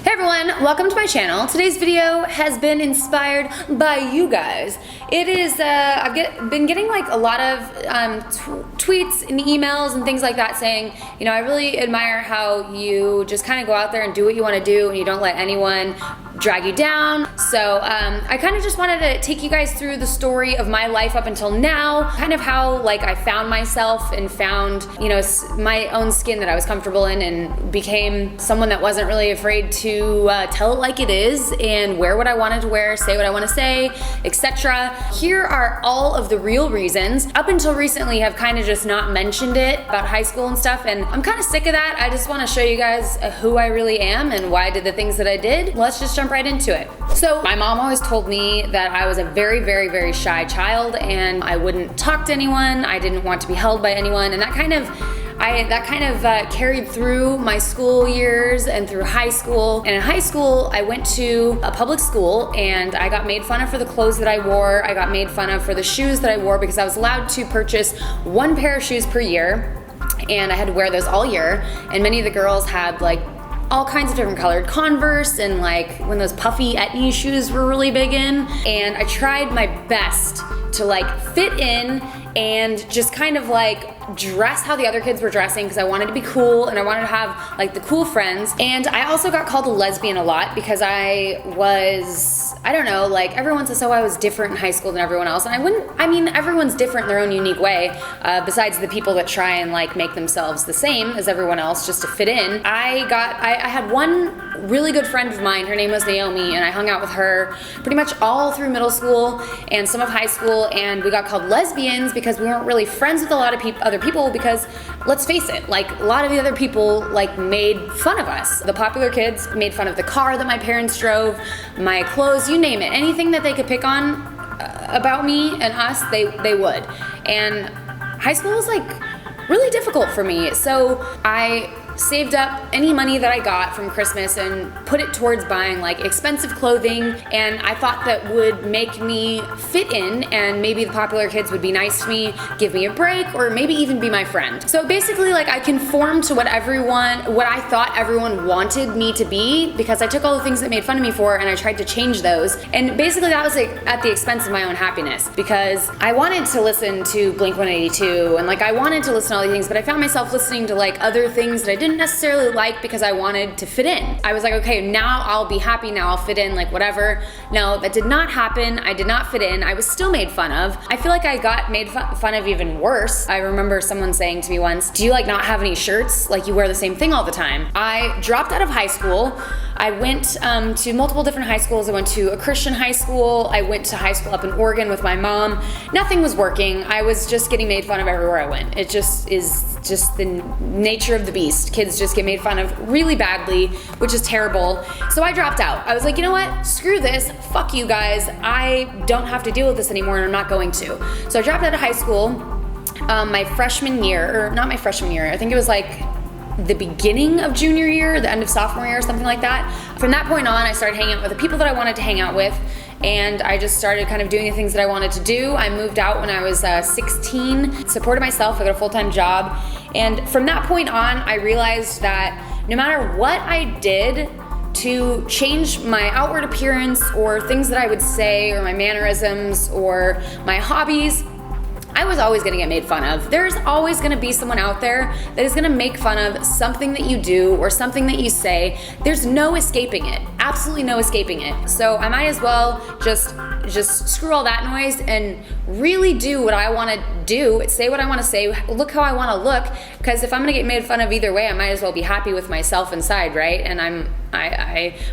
Hey everyone, welcome to my channel. Today's video has been inspired by you guys. It is, I've been getting like a lot of tweets and emails and things like that saying, you know, I really admire how you just kind of go out there and do what you want to do and you don't let anyone drag you down. So I kind of just wanted to take you guys through the story of my life up until now, kind of how like I found myself and found, you know, my own skin that I was comfortable in and became someone that wasn't really afraid to tell it like it is and wear what I wanted to wear, say what I want to say, etc. Here are all of the real reasons. Up until recently have kind of just not mentioned it about high school and stuff, and I'm kind of sick of that. I just want to show you guys who I really am and why I did the things that I did. Let's just jump right into it. So my mom always told me that I was a very, very, very shy child and I wouldn't talk to anyone. I didn't want to be held by anyone, and that kind of carried through my school years and through high school. And in high school, I went to a public school and I got made fun of for the clothes that I wore. I got made fun of for the shoes that I wore because I was allowed to purchase one pair of shoes per year and I had to wear those all year. And many of the girls had like all kinds of different colored Converse and like when those puffy etnies shoes were really big in. And I tried my best to like fit in and just kind of like dress how the other kids were dressing because I wanted to be cool and I wanted to have like the cool friends. And I also got called a lesbian a lot because I don't know, like everyone says, oh, I was different in high school than everyone else. And I mean, everyone's different in their own unique way, besides the people that try and like make themselves the same as everyone else just to fit in. I had one really good friend of mine, her name was Naomi, and I hung out with her pretty much all through middle school and some of high school, and we got called lesbians because we weren't really friends with a lot of other people because, let's face it, like a lot of the other people like made fun of us. The popular kids made fun of the car that my parents drove, my clothes, you name it. Anything that they could pick on about me and us, they would. And high school was like really difficult for me. So I saved up any money that I got from Christmas and put it towards buying like expensive clothing, and I thought that would make me fit in and maybe the popular kids would be nice to me, give me a break, or maybe even be my friend. So basically like I conformed to what I thought everyone wanted me to be because I took all the things that made fun of me for and I tried to change those. And basically that was like at the expense of my own happiness because I wanted to listen to Blink-182 and like I wanted to listen to all these things, but I found myself listening to like other things that I didn't necessarily like because I wanted to fit in. I was like, okay, now I'll be happy, now I'll fit in, like whatever. No, that did not happen. I did not fit in. I was still made fun of. I feel like I got made fun of even worse. I remember someone saying to me once, do you like not have any shirts? Like you wear the same thing all the time. I dropped out of high school. I went to multiple different high schools. I went to a Christian high school. I went to high school up in Oregon with my mom. Nothing was working. I was just getting made fun of everywhere I went. It just is just the nature of the beast. Kids just get made fun of really badly, which is terrible. So I dropped out. I was like, you know what? Screw this. Fuck you guys. I don't have to deal with this anymore and I'm not going to. So I dropped out of high school my freshman year, or not my freshman year. I think it was like the beginning of junior year, the end of sophomore year, or something like that. From that point on, I started hanging out with the people that I wanted to hang out with, and I just started kind of doing the things that I wanted to do. I moved out when I was 16, supported myself, I got a full-time job, and from that point on, I realized that no matter what I did to change my outward appearance or things that I would say or my mannerisms or my hobbies, I was always gonna get made fun of. There's always gonna be someone out there that is gonna make fun of something that you do or something that you say. There's no escaping it, absolutely no escaping it. So I might as well just screw all that noise and really do what I wanna do, say what I wanna say, look how I wanna look, because if I'm gonna get made fun of either way, I might as well be happy with myself inside, right? And I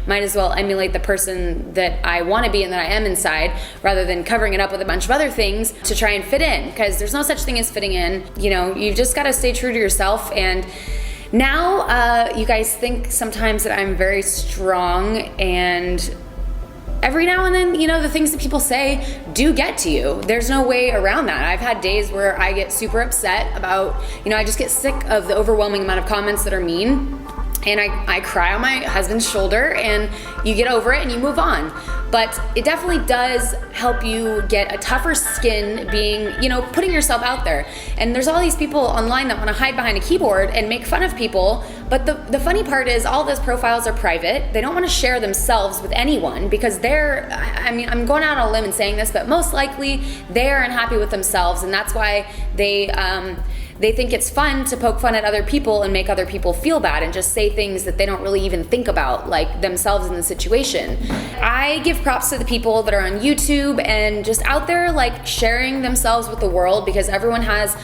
might as well emulate the person that I want to be and that I am inside, rather than covering it up with a bunch of other things to try and fit in, because there's no such thing as fitting in. You know, you've just got to stay true to yourself. And now you guys think sometimes that I'm very strong, and every now and then, you know, the things that people say do get to you. There's no way around that. I've had days where I get super upset about, you know, I just get sick of the overwhelming amount of comments that are mean. And I cry on my husband's shoulder, and you get over it and you move on. but it definitely does help you get a tougher skin being, you know, putting yourself out there. And there's all these people online that want to hide behind a keyboard and make fun of people, but the funny part is all those profiles are private. They don't want to share themselves with anyone because they're, I mean, I'm going out on a limb and saying this, but most likely they're unhappy with themselves, and that's why they think it's fun to poke fun at other people and make other people feel bad and just say things that they don't really even think about, like themselves in the situation. I give props to the people that are on YouTube and just out there like sharing themselves with the world, because everyone has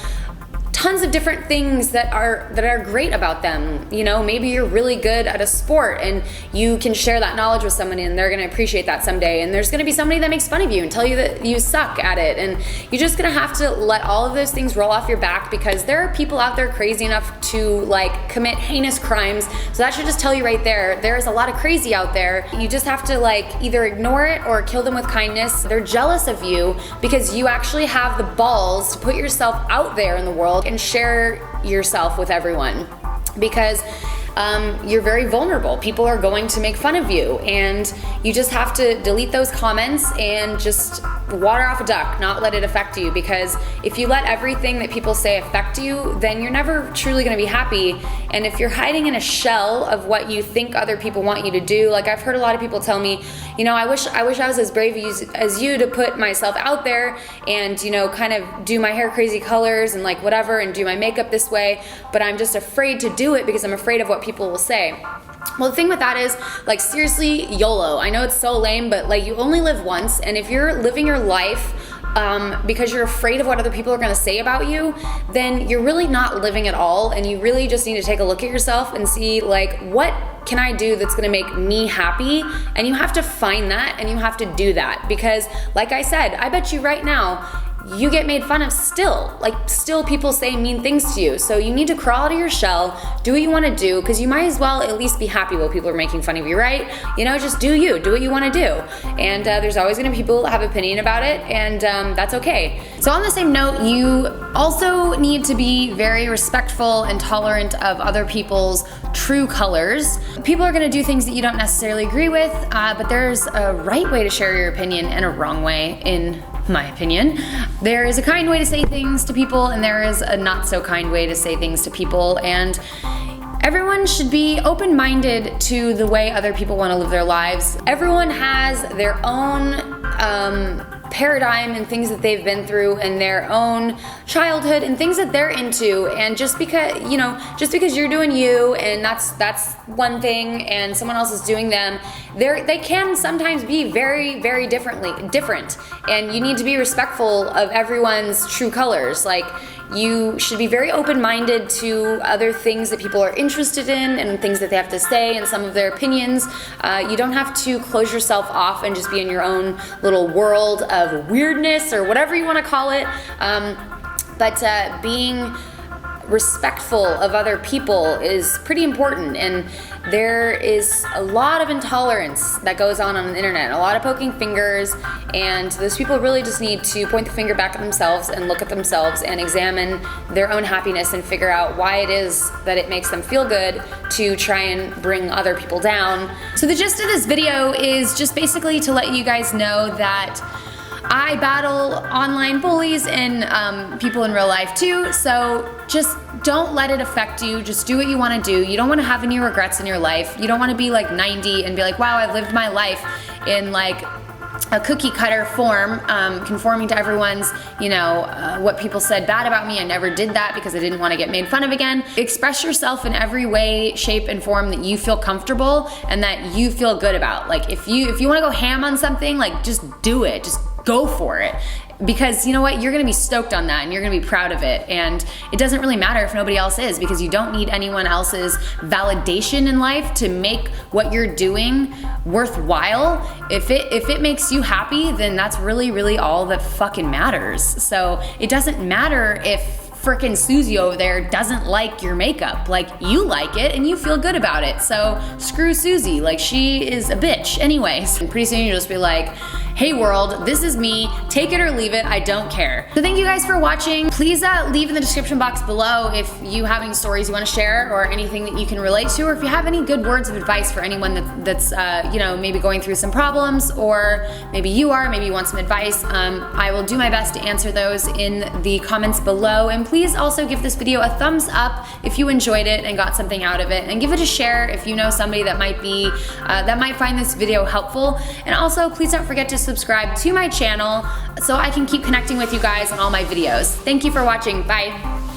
tons of different things that are great about them. You know, maybe you're really good at a sport and you can share that knowledge with somebody and they're gonna appreciate that someday. And there's gonna be somebody that makes fun of you and tell you that you suck at it. And you're just gonna have to let all of those things roll off your back, because there are people out there crazy enough to like commit heinous crimes. So that should just tell you right there, there's a lot of crazy out there. You just have to like either ignore it or kill them with kindness. They're jealous of you because you actually have the balls to put yourself out there in the world and share yourself with everyone, because you're very vulnerable. People are going to make fun of you, and you just have to delete those comments and just water off a duck, not let it affect you, because if you let everything that people say affect you, then you're never truly gonna be happy. And if you're hiding in a shell of what you think other people want you to do, like I've heard a lot of people tell me, you know, I wish I was as brave as you to put myself out there and, you know, kind of do my hair crazy colors and like whatever and do my makeup this way, but I'm just afraid to do it because I'm afraid of what people will say. Well, the thing with that is, like, seriously, YOLO. I know it's so lame, but like, you only live once, and if you're living your life because you're afraid of what other people are gonna say about you, then you're really not living at all, and you really just need to take a look at yourself and see, like, what can I do that's gonna make me happy? And you have to find that, and you have to do that, because like I said, I bet you right now, you get made fun of still. Like, still people say mean things to you. So you need to crawl out of your shell, do what you wanna do, because you might as well at least be happy while people are making fun of you, right? You know, just do you, do what you wanna do. And there's always gonna be people that have opinion about it, and that's okay. So on the same note, you also need to be very respectful and tolerant of other people's true colors. People are gonna do things that you don't necessarily agree with, but there's a right way to share your opinion and a wrong way, in my opinion. There is a kind way to say things to people, and there is a not so kind way to say things to people, and everyone should be open-minded to the way other people want to live their lives. Everyone has their own paradigm and things that they've been through and their own childhood and things that they're into, and just because, you know, just because you're doing you and that's one thing and someone else is doing them, they can sometimes be very, very different, and you need to be respectful of everyone's true colors. Like, you should be very open-minded to other things that people are interested in and things that they have to say and some of their opinions. You don't have to close yourself off and just be in your own little world of weirdness or whatever you want to call it. But being respectful of other people is pretty important, and there is a lot of intolerance that goes on the internet, a lot of poking fingers, and those people really just need to point the finger back at themselves and look at themselves and examine their own happiness and figure out why it is that it makes them feel good to try and bring other people down. So the gist of this video is just basically to let you guys know that I battle online bullies and people in real life too, so just don't let it affect you. Just do what you want to do. You don't want to have any regrets in your life. You don't want to be like 90 and be like, wow, I've lived my life in like a cookie cutter form, conforming to everyone's, you know, what people said bad about me. I never did that because I didn't want to get made fun of again. Express yourself in every way, shape, and form that you feel comfortable and that you feel good about. Like, if you want to go ham on something, like, just do it. Just go for it. Because you know what, you're gonna be stoked on that and you're gonna be proud of it, and it doesn't really matter if nobody else is, because you don't need anyone else's validation in life to make what you're doing worthwhile. If it makes you happy, then that's really all that fucking matters. So it doesn't matter if frickin' Susie over there doesn't like your makeup. Like, you like it and you feel good about it. So screw Susie, like she is a bitch anyways. And pretty soon you'll just be like, hey world, this is me, take it or leave it, I don't care. So thank you guys for watching. Please leave in the description box below if you have any stories you wanna share or anything that you can relate to, or if you have any good words of advice for anyone that's you know, maybe going through some problems, or maybe you want some advice. I will do my best to answer those in the comments below. And please also give this video a thumbs up if you enjoyed it and got something out of it, and give it a share if you know somebody that might be that might find this video helpful. And also please don't forget to subscribe to my channel so I can keep connecting with you guys on all my videos. Thank you for watching. Bye.